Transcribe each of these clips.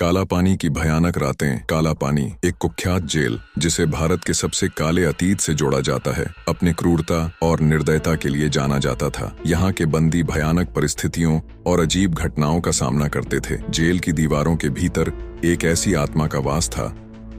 काला पानी की भयानक रातें। काला पानी एक कुख्यात जेल जिसे भारत के सबसे काले अतीत से जोड़ा जाता है, अपनी क्रूरता और निर्दयता के लिए जाना जाता था। यहाँ के बंदी भयानक परिस्थितियों और अजीब घटनाओं का सामना करते थे। जेल की दीवारों के भीतर एक ऐसी आत्मा का वास था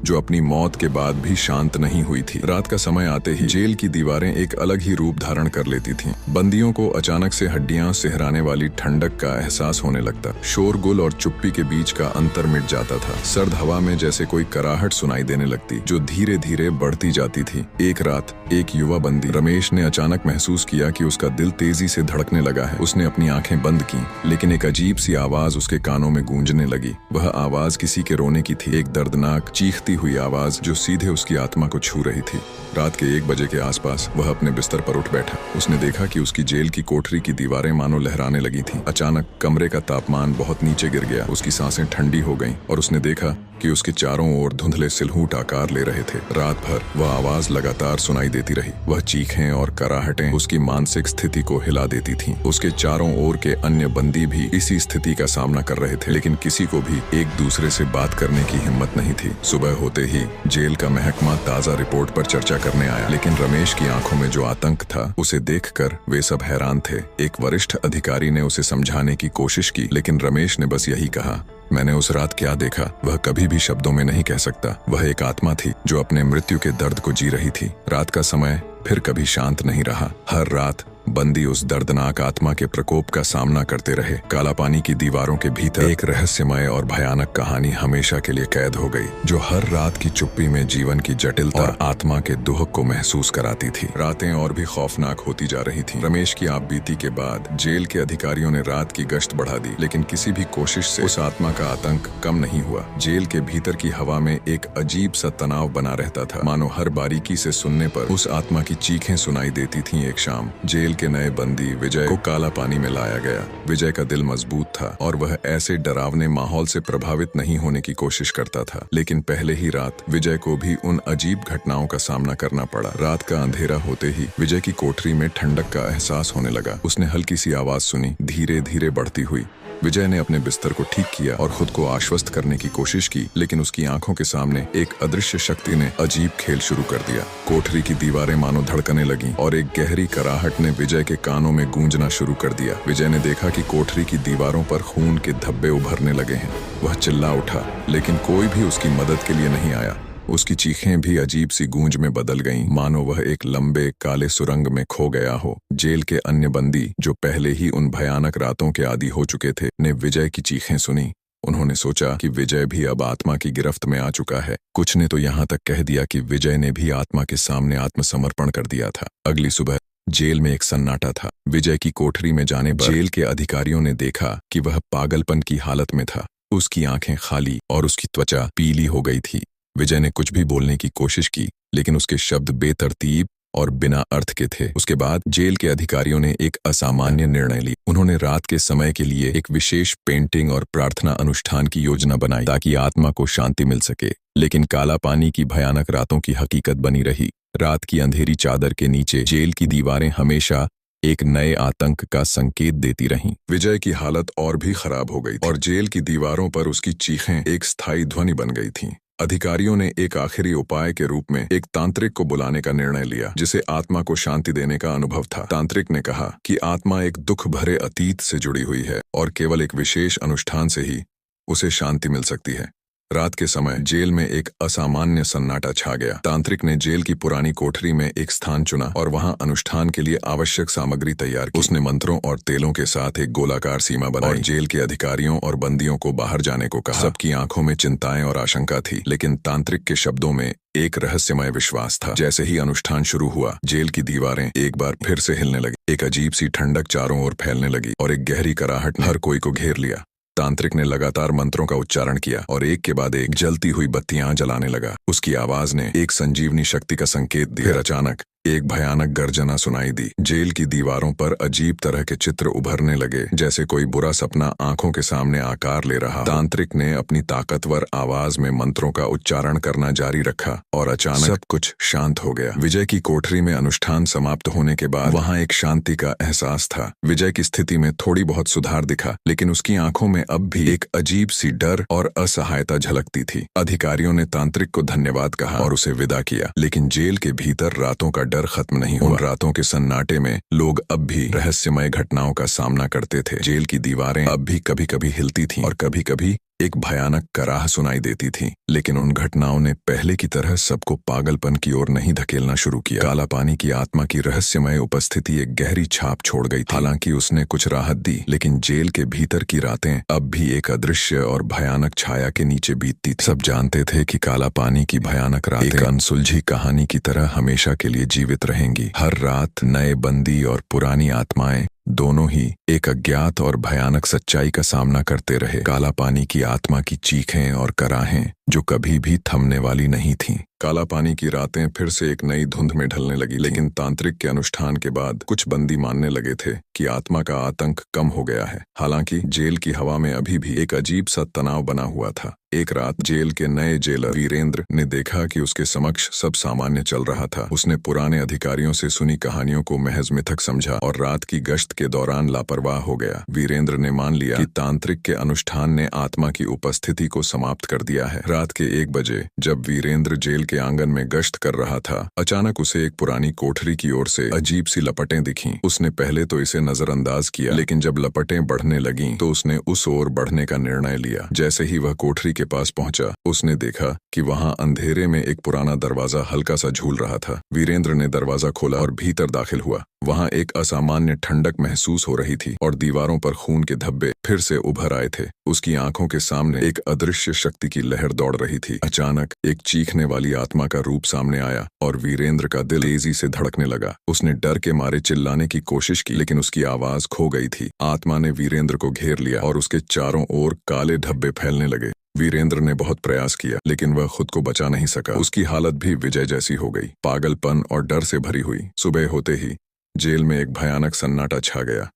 जो अपनी मौत के बाद भी शांत नहीं हुई थी। रात का समय आते ही जेल की दीवारें एक अलग ही रूप धारण कर लेती थीं। बंदियों को अचानक से हड्डियां सिहराने वाली ठंडक का एहसास होने लगता। शोरगुल और चुप्पी के बीच का अंतर मिट जाता था। सर्द हवा में जैसे कोई कराहट सुनाई देने लगती जो धीरे धीरे बढ़ती जाती थी। एक रात एक युवा बंदी रमेश ने अचानक महसूस किया कि उसका दिल तेजी से धड़कने लगा है। उसने अपनी आंखें बंद की, लेकिन एक अजीब सी आवाज उसके कानों में गूंजने लगी। वह आवाज किसी के रोने की थी, एक दर्दनाक चीखती हुई आवाज जो सीधे उसकी आत्मा को छू रही थी। रात के 1 बजे के आसपास वह अपने बिस्तर पर उठ बैठा। उसने देखा कि उसकी जेल की कोठरी की दीवारें मानो लहराने लगी थीं। अचानक कमरे का तापमान बहुत नीचे गिर गया। उसकी सांसें ठंडी हो गईं और उसने देखा कि उसके चारों ओर धुंधले सिलहूट आकार ले रहे थे। रात भर वह आवाज लगातार सुनाई देती रही। वह चीखें और कराहटें उसकी मानसिक स्थिति को हिला देती थीं। उसके चारों ओर के अन्य बंदी भी इसी स्थिति का सामना कर रहे थे, लेकिन किसी को भी एक दूसरे से बात करने की हिम्मत नहीं थी। सुबह होते ही जेल का महकमा ताजा रिपोर्ट पर चर्चा करने आया, लेकिन रमेश की आंखों में जो आतंक था उसे देखकर वे सब हैरान थे। एक वरिष्ठ अधिकारी ने उसे समझाने की कोशिश की, लेकिन रमेश ने बस यही कहा, मैंने उस रात क्या देखा वह कभी भी शब्दों में नहीं कह सकता। वह एक आत्मा थी जो अपने मृत्यु के दर्द को जी रही थी। रात का समय फिर कभी शांत नहीं रहा। हर रात बंदी उस दर्दनाक आत्मा के प्रकोप का सामना करते रहे। काला पानी की दीवारों के भीतर एक रहस्यमय और भयानक कहानी हमेशा के लिए कैद हो गई, जो हर रात की चुप्पी में जीवन की जटिलता और आत्मा के दुहक को महसूस कराती थी। रातें और भी खौफनाक होती जा रही थीं। रमेश की आपबीती के बाद जेल के अधिकारियों ने रात की गश्त बढ़ा दी, लेकिन किसी भी कोशिश से उस आत्मा का आतंक कम नहीं हुआ। जेल के भीतर की हवा में एक अजीब सा तनाव बना रहता था, मानो हर बारीकी से सुनने पर उस आत्मा की चीखें सुनाई देती थीं। एक शाम जेल के नए बंदी विजय को काला पानी में लाया गया। विजय का दिल मजबूत था और वह ऐसे डरावने माहौल से प्रभावित नहीं होने की कोशिश करता था, लेकिन पहले ही रात विजय को भी उन अजीब घटनाओं का सामना करना पड़ा। रात का अंधेरा होते ही विजय की कोठरी में ठंडक का एहसास होने लगा। उसने हल्की सी आवाज सुनी, धीरे धीरे बढ़ती हुई। विजय ने अपने बिस्तर को ठीक किया और खुद को आश्वस्त करने की कोशिश की, लेकिन उसकी आंखों के सामने एक अदृश्य शक्ति ने अजीब खेल शुरू कर दिया। कोठरी की दीवारें मानो धड़कने लगीं और एक गहरी कराहट ने विजय के कानों में गूंजना शुरू कर दिया। विजय ने देखा कि कोठरी की दीवारों पर खून के धब्बे उभरने लगे हैं। वह चिल्ला उठा, लेकिन कोई भी उसकी मदद के लिए नहीं आया। उसकी चीखें भी अजीब सी गूंज में बदल गईं, मानो वह एक लंबे काले सुरंग में खो गया हो। जेल के अन्य बंदी जो पहले ही उन भयानक रातों के आदी हो चुके थे, ने विजय की चीखें सुनी। उन्होंने सोचा कि विजय भी अब आत्मा की गिरफ्त में आ चुका है। कुछ ने तो यहाँ तक कह दिया कि विजय ने भी आत्मा के सामने आत्मसमर्पण कर दिया था। अगली सुबह जेल में एक सन्नाटा था। विजय की कोठरी में जाने पर जेल के अधिकारियों ने देखा कि वह पागलपन की हालत में था। उसकी आंखें खाली और उसकी त्वचा पीली हो गई थी। विजय ने कुछ भी बोलने की कोशिश की, लेकिन उसके शब्द बेतरतीब और बिना अर्थ के थे। उसके बाद जेल के अधिकारियों ने एक असामान्य निर्णय ली। उन्होंने रात के समय के लिए एक विशेष पेंटिंग और प्रार्थना अनुष्ठान की योजना बनाई ताकि आत्मा को शांति मिल सके। लेकिन काला पानी की भयानक रातों की हकीकत बनी रही। रात की अंधेरी चादर के नीचे जेल की दीवारें हमेशा एक नए आतंक का संकेत देती रहीं। विजय की हालत और भी खराब हो गई और जेल की दीवारों पर उसकी चीखें एक स्थायी ध्वनि बन गई थीं। अधिकारियों ने एक आखिरी उपाय के रूप में एक तांत्रिक को बुलाने का निर्णय लिया, जिसे आत्मा को शांति देने का अनुभव था। तांत्रिक ने कहा कि आत्मा एक दुख भरे अतीत से जुड़ी हुई है और केवल एक विशेष अनुष्ठान से ही उसे शांति मिल सकती है। रात के समय जेल में एक असामान्य सन्नाटा छा गया। तांत्रिक ने जेल की पुरानी कोठरी में एक स्थान चुना और वहां अनुष्ठान के लिए आवश्यक सामग्री तैयार की। उसने मंत्रों और तेलों के साथ एक गोलाकार सीमा बनाई और जेल के अधिकारियों और बंदियों को बाहर जाने को कहा। सबकी आंखों में चिंताएं और आशंका थी, लेकिन तांत्रिक के शब्दों में एक रहस्यमय विश्वास था। जैसे ही अनुष्ठान शुरू हुआ, जेल की दीवारें एक बार फिर से हिलने लगी। एक अजीब सी ठंडक चारों ओर फैलने लगी और एक गहरी कराहट ने हर कोई को घेर लिया। तांत्रिक ने लगातार मंत्रों का उच्चारण किया और एक के बाद एक जलती हुई बत्तियां जलाने लगा। उसकी आवाज ने एक संजीवनी शक्ति का संकेत दिया। फिर अचानक एक भयानक गर्जना सुनाई दी। जेल की दीवारों पर अजीब तरह के चित्र उभरने लगे, जैसे कोई बुरा सपना आंखों के सामने आकार ले रहा। तांत्रिक ने अपनी ताकतवर आवाज में मंत्रों का उच्चारण करना जारी रखा और अचानक सब कुछ शांत हो गया। विजय की कोठरी में अनुष्ठान समाप्त होने के बाद वहां एक शांति का एहसास था। विजय की स्थिति में थोड़ी बहुत सुधार दिखा, लेकिन उसकी आंखों में अब भी एक अजीब सी डर और असहायता झलकती थी। अधिकारियों ने तांत्रिक को धन्यवाद कहा और उसे विदा किया, लेकिन जेल के भीतर रातों का डर खत्म नहीं हुआ। उन रातों के सन्नाटे में लोग अब भी रहस्यमय घटनाओं का सामना करते थे। जेल की दीवारें अब भी कभी कभी हिलती थीं और कभी कभी एक भयानक कराह सुनाई देती थी, लेकिन उन घटनाओं ने पहले की तरह सबको पागलपन की ओर नहीं धकेलना शुरू किया। काला पानी की आत्मा की रहस्यमय उपस्थिति एक गहरी छाप छोड़ गई थी। हालांकि उसने कुछ राहत दी, लेकिन जेल के भीतर की रातें अब भी एक अदृश्य और भयानक छाया के नीचे बीतती थी। सब जानते थे कि काला पानी की भयानक रातें एक अनसुलझी कहानी की तरह हमेशा के लिए जीवित रहेंगी। हर रात नए बंदी और पुरानी आत्माएं दोनों ही एक अज्ञात और भयानक सच्चाई का सामना करते रहे। काला पानी की आत्मा की चीखें और कराहें जो कभी भी थमने वाली नहीं थीं। काला पानी की रातें फिर से एक नई धुंध में ढलने लगी, लेकिन तांत्रिक के अनुष्ठान के बाद कुछ बंदी मानने लगे थे कि आत्मा का आतंक कम हो गया है। हालांकि जेल की हवा में अभी भी एक अजीब सा तनाव बना हुआ था। एक रात जेल के नए जेलर वीरेंद्र ने देखा कि उसके समक्ष सब सामान्य चल रहा था। उसने पुराने अधिकारियों से सुनी कहानियों को महज मिथक समझा और रात की गश्त के दौरान लापरवाह हो गया। वीरेंद्र ने मान लिया कि तांत्रिक के अनुष्ठान ने आत्मा की उपस्थिति को समाप्त कर दिया है। रात के 1 बजे जब वीरेंद्र जेल के आंगन में गश्त कर रहा था, अचानक उसे एक पुरानी कोठरी की ओर से अजीब सी लपटें दिखीं। उसने पहले तो इसे नजरअंदाज किया, लेकिन जब लपटें बढ़ने लगीं तो उसने उस ओर बढ़ने का निर्णय लिया। जैसे ही वह कोठरी के पास पहुंचा, उसने देखा कि वहां अंधेरे में एक पुराना दरवाजा हल्का सा झूल रहा था। वीरेंद्र ने दरवाजा खोला और भीतर दाखिल हुआ। वहां एक असामान्य ठंडक महसूस हो रही थी और दीवारों पर खून के धब्बे फिर से उभर आए थे। उसकी आंखों के सामने एक अदृश्य शक्ति की लहर दौड़ रही थी। अचानक एक चीखने वाली आत्मा का रूप सामने आया और वीरेंद्र का दिल तेजी से धड़कने लगा। उसने डर के मारे चिल्लाने की कोशिश की, लेकिन उसकी आवाज खो गई थी। आत्मा ने वीरेंद्र को घेर लिया और उसके चारों ओर काले धब्बे फैलने लगे। वीरेंद्र ने बहुत प्रयास किया, लेकिन वह खुद को बचा नहीं सका। उसकी हालत भी विजय जैसी हो गई, पागलपन और डर से भरी हुई। सुबह होते ही जेल में एक भयानक सन्नाटा छा गया।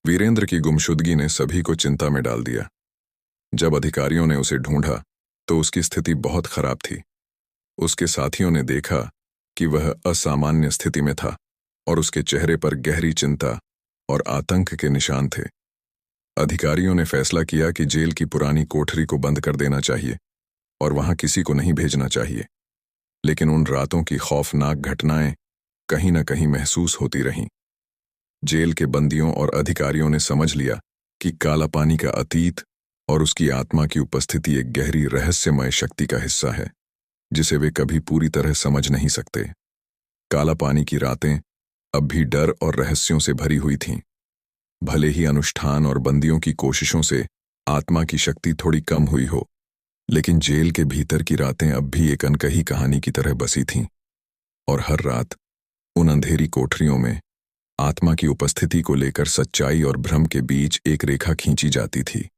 वीरेंद्र की गुमशुदगी ने सभी को चिंता में डाल दिया। जब अधिकारियों ने उसे ढूंढा तो उसकी स्थिति बहुत खराब थी। उसके साथियों ने देखा कि वह असामान्य स्थिति में था और उसके चेहरे पर गहरी चिंता और आतंक के निशान थे। अधिकारियों ने फैसला किया कि जेल की पुरानी कोठरी को बंद कर देना चाहिए और वहां किसी को नहीं भेजना चाहिए। लेकिन उन रातों की खौफनाक घटनाएं कहीं न कहीं महसूस होती रहीं। जेल के बंदियों और अधिकारियों ने समझ लिया कि काला पानी का अतीत और उसकी आत्मा की उपस्थिति एक गहरी रहस्यमय शक्ति का हिस्सा है, जिसे वे कभी पूरी तरह समझ नहीं सकते। काला पानी की रातें अब भी डर और रहस्यों से भरी हुई थीं। भले ही अनुष्ठान और बंदियों की कोशिशों से आत्मा की शक्ति थोड़ी कम हुई हो, लेकिन जेल के भीतर की रातें अब भी एक अनकही कहानी की तरह बसी थीं और हर रात उन अंधेरी कोठरियों में आत्मा की उपस्थिति को लेकर सच्चाई और भ्रम के बीच एक रेखा खींची जाती थी।